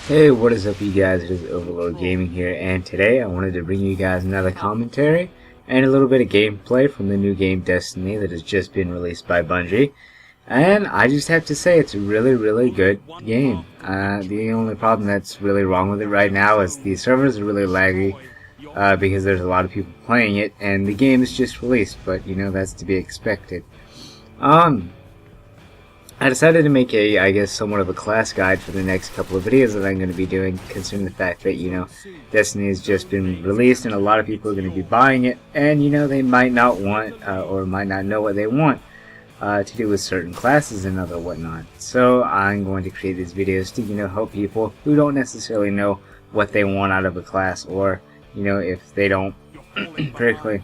Hey, what is up you guys? It is Overlord Gaming here, and today I wanted to bring you guys another commentary and a little bit of gameplay from the new game Destiny that has just been released by Bungie. And I just have to say it's a really good game. The only problem that's really wrong with it right now is the servers are really laggy because there's a lot of people playing it, and the game is just released, but you know, that's to be expected. I decided to make I guess, somewhat of a class guide for the next couple of videos that I'm going to be doing, considering the fact that, you know, Destiny has just been released and a lot of people are going to be buying it, and, you know, they might not want, or might not know what they want to do with certain classes and other whatnot. So I'm going to create these videos to, you know, help people who don't necessarily know what they want out of a class, or, you know, if they don't particularly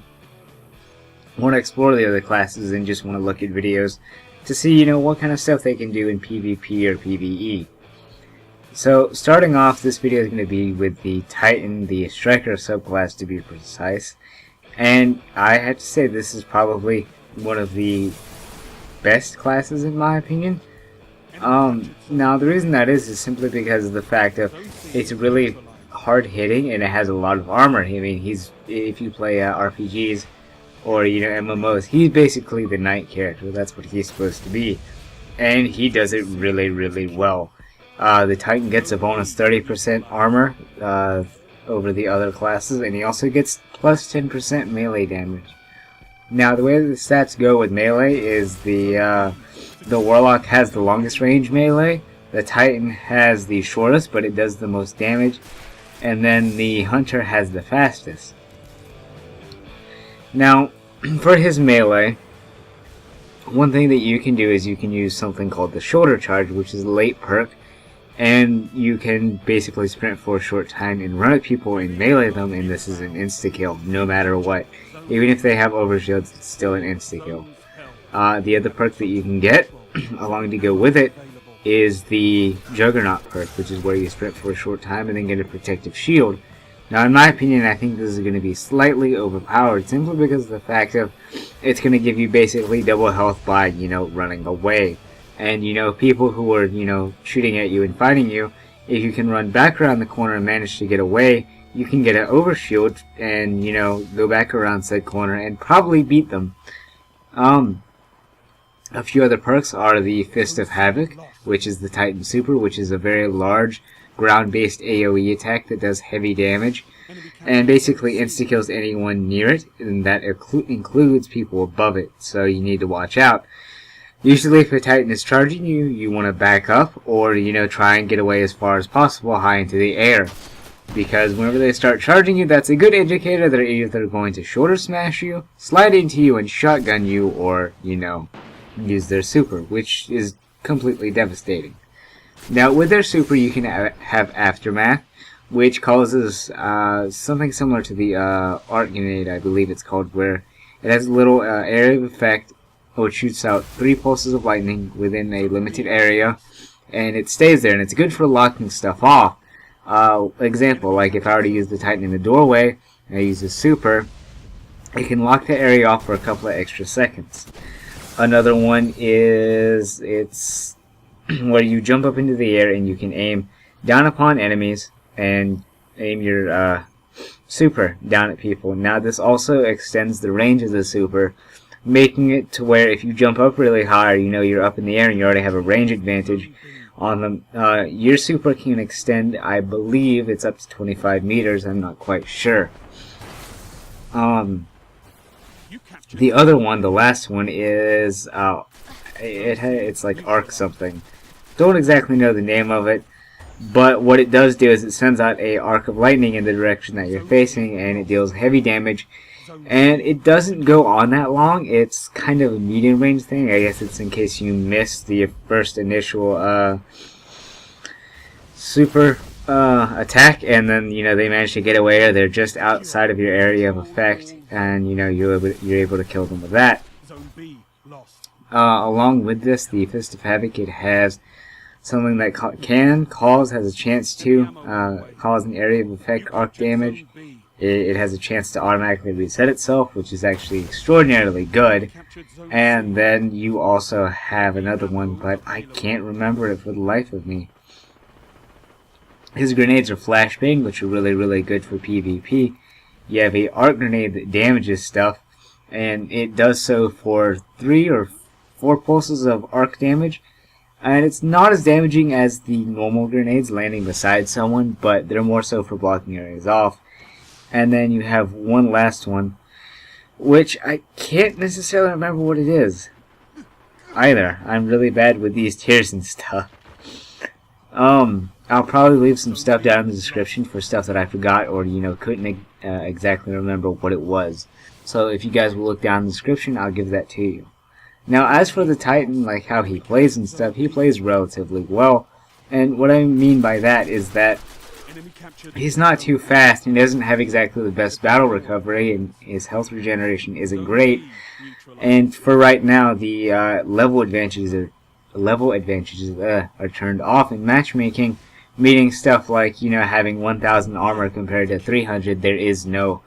want to explore the other classes and just want to look at videos to see, you know, what kind of stuff they can do in PvP or PvE. So, starting off, this video is going to be with the Titan, the Striker subclass to be precise. And I have to say, this is probably one of the best classes in my opinion. Now, the reason that is simply because of the fact of it's really hard hitting and it has a lot of armor. I mean, if you play RPGs, or, you know, MMOs, he's basically the knight character. That's what he's supposed to be, and he does it really well. The Titan gets a bonus 30% armor over the other classes, and he also gets plus 10% melee damage. Now, the way the stats go with melee is the Warlock has the longest range melee, the Titan has the shortest, but it does the most damage, and then the Hunter has the fastest. Now, for his melee, one thing that you can do is you can use something called the shoulder charge, which is a late perk, and you can basically sprint for a short time and run at people and melee them, and this is an insta-kill, no matter what. Even if they have overshields, it's still an insta-kill. The other perk that you can get, along to go with it, is the Juggernaut perk, which is where you sprint for a short time and then get a protective shield. Now, in my opinion, I think this is going to be slightly overpowered, simply because of the fact of it's going to give you basically double health by, you know, running away. And, you know, people who are, you know, shooting at you and fighting you, if you can run back around the corner and manage to get away, you can get an overshield and, you know, go back around said corner and probably beat them. A few other perks are the Fist of Havoc, which is the Titan Super, which is a very large ground-based AoE attack that does heavy damage and basically insta-kills anyone near it, and that includes people above it, so you need to watch out. Usually if a Titan is charging you, you want to back up, or, you know, try and get away as far as possible high into the air, because whenever they start charging you, that's a good indicator they're either going to shoulder smash you, slide into you and shotgun you, or, you know, use their super, which is completely devastating. Now, with their super, you can have Aftermath, which causes something similar to the Arc Grenade, I believe it's called, where it has a little area of effect, which shoots out 3 pulses of lightning within a limited area, and it stays there, and it's good for locking stuff off. Example, like if I were to use the Titan in the doorway, and I use the super, it can lock the area off for a couple of extra seconds. Another one is, it's where you jump up into the air and you can aim down upon enemies and aim your super down at people. Now, this also extends the range of the super, making it to where if you jump up really high, you know, you're up in the air and you already have a range advantage on them, your super can extend, I believe it's up to 25 meters, I'm not quite sure. The other one, the last one, is it's like arc something. Don't exactly know the name of it, but what it does do is it sends out a arc of lightning in the direction that you're facing, and it deals heavy damage. And it doesn't go on that long. It's kind of a medium range thing. I guess it's in case you missed the first initial super attack, and then, you know, they manage to get away, or they're just outside of your area of effect, and, you know, you're able to kill them with that. Along with this, the Fist of Havoc, it has something that has a chance to cause an area of effect arc damage. It has a chance to automatically reset itself, which is actually extraordinarily good. And then you also have another one, but I can't remember it for the life of me. His grenades are flashbang, which are really good for PvP. You have a arc grenade that damages stuff, and it does so for 3 or 4 pulses of arc damage. And it's not as damaging as the normal grenades landing beside someone, but they're more so for blocking areas off. And then you have one last one, which I can't necessarily remember what it is either. I'm really bad with these tiers and stuff. I'll probably leave some stuff down in the description for stuff that I forgot or, couldn't exactly remember what it was. So if you guys will look down in the description, I'll give that to you. Now, as for the Titan, like how he plays and stuff, he plays relatively well. And what I mean by that is that he's not too fast. He doesn't have exactly the best battle recovery, and his health regeneration isn't great. And for right now, the level advantages are turned off in matchmaking, meaning stuff like, having 1,000 armor compared to 300. There is no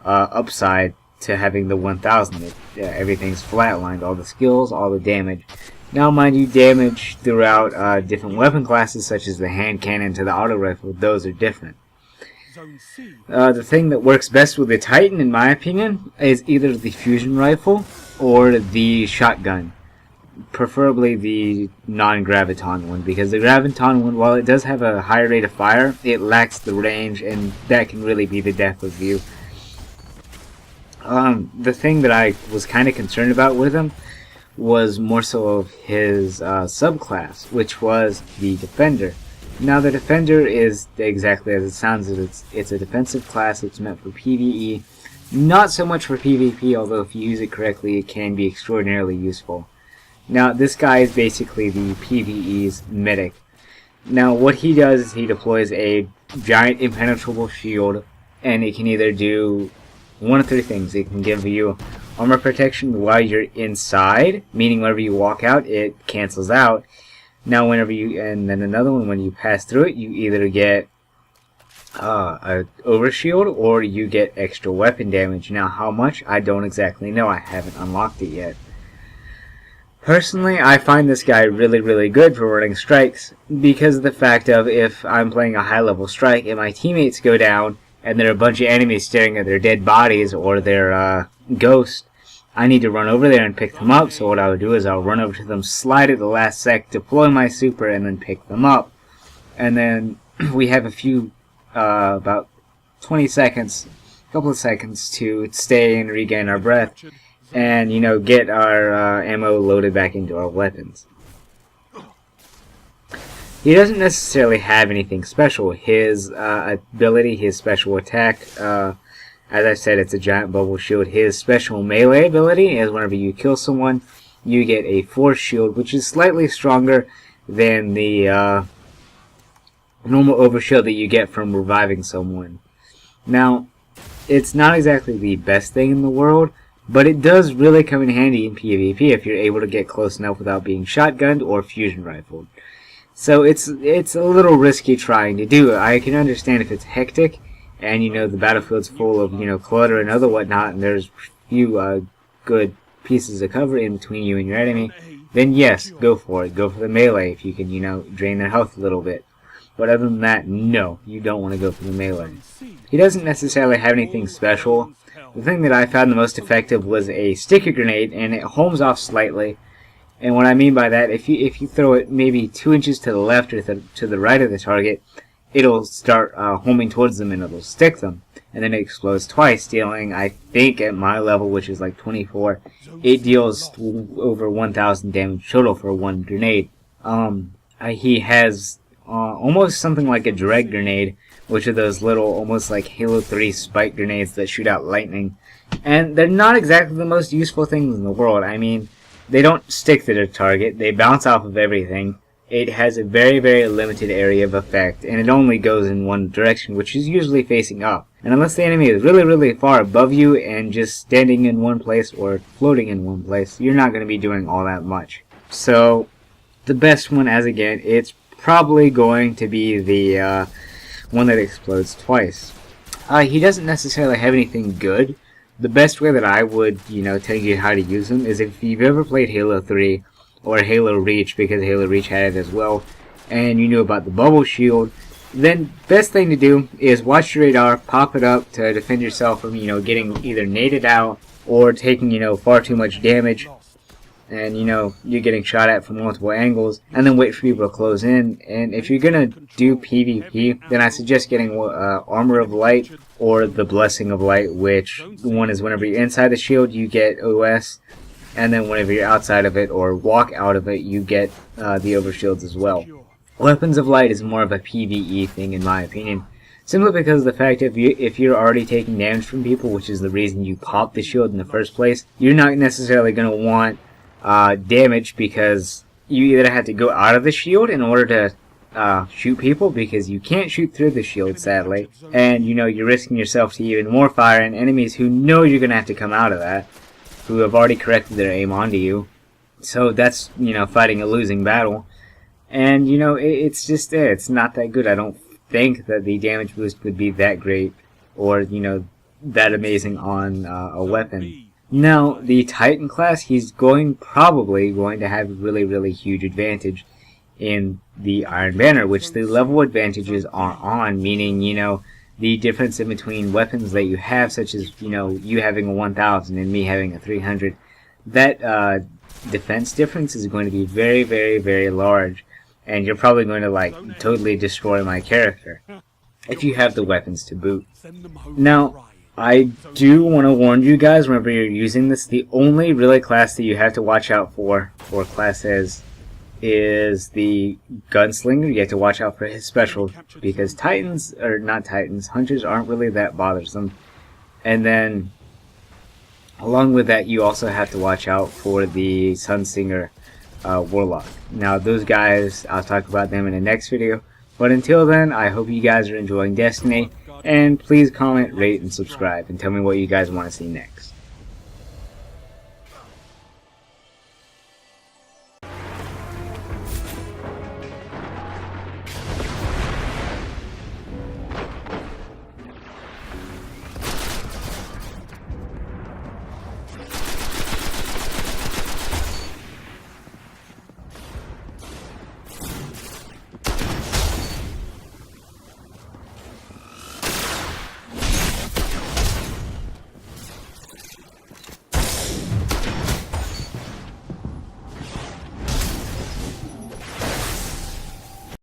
upside to having the 1,000. Everything's flatlined, all the skills, all the damage. Now, mind you, damage throughout different weapon classes, such as the hand cannon to the auto rifle, those are different. The thing that works best with the Titan, in my opinion, is either the fusion rifle or the shotgun. Preferably the non-graviton one, because the graviton one, while it does have a higher rate of fire, it lacks the range, and that can really be the death of you. The thing that I was kind of concerned about with him was more so of his subclass, which was the Defender. Now, the Defender is exactly as it sounds. It's a defensive class. It's meant for PvE, not so much for PvP, although if you use it correctly, it can be extraordinarily useful. Now, this guy is basically the PvE's medic. Now, what he does is he deploys a giant impenetrable shield, and it can either do one of 3 things. It can give you armor protection while you're inside, meaning whenever you walk out, it cancels out. Now, and then another one, when you pass through it, you either get a overshield or you get extra weapon damage. Now, how much? I don't exactly know. I haven't unlocked it yet. Personally, I find this guy really good for running strikes because of the fact of if I'm playing a high-level strike and my teammates go down and there are a bunch of enemies staring at their dead bodies or their ghost, I need to run over there and pick them up. So what I would do is I'll run over to them, slide at the last sec, deploy my super, and then pick them up. And then we have a few, about 20 seconds, a couple of seconds to stay and regain our breath and, get our ammo loaded back into our weapons. He doesn't necessarily have anything special. His ability, his special attack, as I said, it's a giant bubble shield. His special melee ability is whenever you kill someone, you get a force shield, which is slightly stronger than the normal overshield that you get from reviving someone. Now, it's not exactly the best thing in the world, but it does really come in handy in PvP if you're able to get close enough without being shotgunned or fusion rifled. So it's a little risky trying to do it. I can understand if it's hectic and the battlefield's full of clutter and other whatnot, and there's few good pieces of cover in between you and your enemy. Then yes, go for it. Go for the melee if you can drain their health a little bit. But other than that, no, you don't want to go for the melee. He doesn't necessarily have anything special. The thing that I found the most effective was a sticky grenade, and it homes off slightly. And what I mean by that, if you throw it maybe 2 inches to the left or to the right of the target, it'll start homing towards them and it'll stick them. And then it explodes twice, dealing, I think at my level, which is like 24, it deals over 1,000 damage total for one grenade. He has almost something like a direct grenade, which are those little, almost like Halo 3 spike grenades that shoot out lightning. And they're not exactly the most useful things in the world. I mean, they don't stick to their target, they bounce off of everything. It has a very limited area of effect, and it only goes in one direction, which is usually facing up. And unless the enemy is really far above you and just standing in one place or floating in one place, you're not going to be doing all that much. So, the best one, as again, it's probably going to be the one that explodes twice. He doesn't necessarily have anything good. The best way that I would, tell you how to use him is if you've ever played Halo 3 or Halo Reach, because Halo Reach had it as well, and you knew about the bubble shield, then best thing to do is watch your radar, pop it up to defend yourself from, getting either naded out or taking, far too much damage, and, you're getting shot at from multiple angles, and then wait for people to close in. And if you're gonna do PvP, then I suggest getting Armor of Light or the Blessing of Light, which one is whenever you're inside the shield, you get OS, and then whenever you're outside of it or walk out of it, you get the overshields as well. Weapons of Light is more of a PvE thing, in my opinion, simply because of the fact if you're already taking damage from people, which is the reason you pop the shield in the first place, you're not necessarily going to want damage, because you either have to go out of the shield in order to shoot people, because you can't shoot through the shield, sadly, and you're risking yourself to even more fire and enemies who know you're going to have to come out of that, who have already corrected their aim onto you. So that's, fighting a losing battle. And, it's just, it's not that good. I don't think that the damage boost would be that great, or, that amazing on a weapon. Now, the Titan class, he's probably going to have a really, really huge advantage in the Iron Banner, which the level advantages are on, meaning, the difference in between weapons that you have, such as, you having a 1000 and me having a 300, that defense difference is going to be very, very, very large. And you're probably going to, totally destroy my character if you have the weapons to boot. Now, I do want to warn you guys, whenever you're using this, the only really class that you have to watch out for classes, is the Gunslinger. You have to watch out for his special, because Hunters aren't really that bothersome. And then, along with that, you also have to watch out for the Sunsinger Warlock. Now, those guys, I'll talk about them in the next video. But until then, I hope you guys are enjoying Destiny, and please comment, rate, and subscribe, and tell me what you guys want to see next.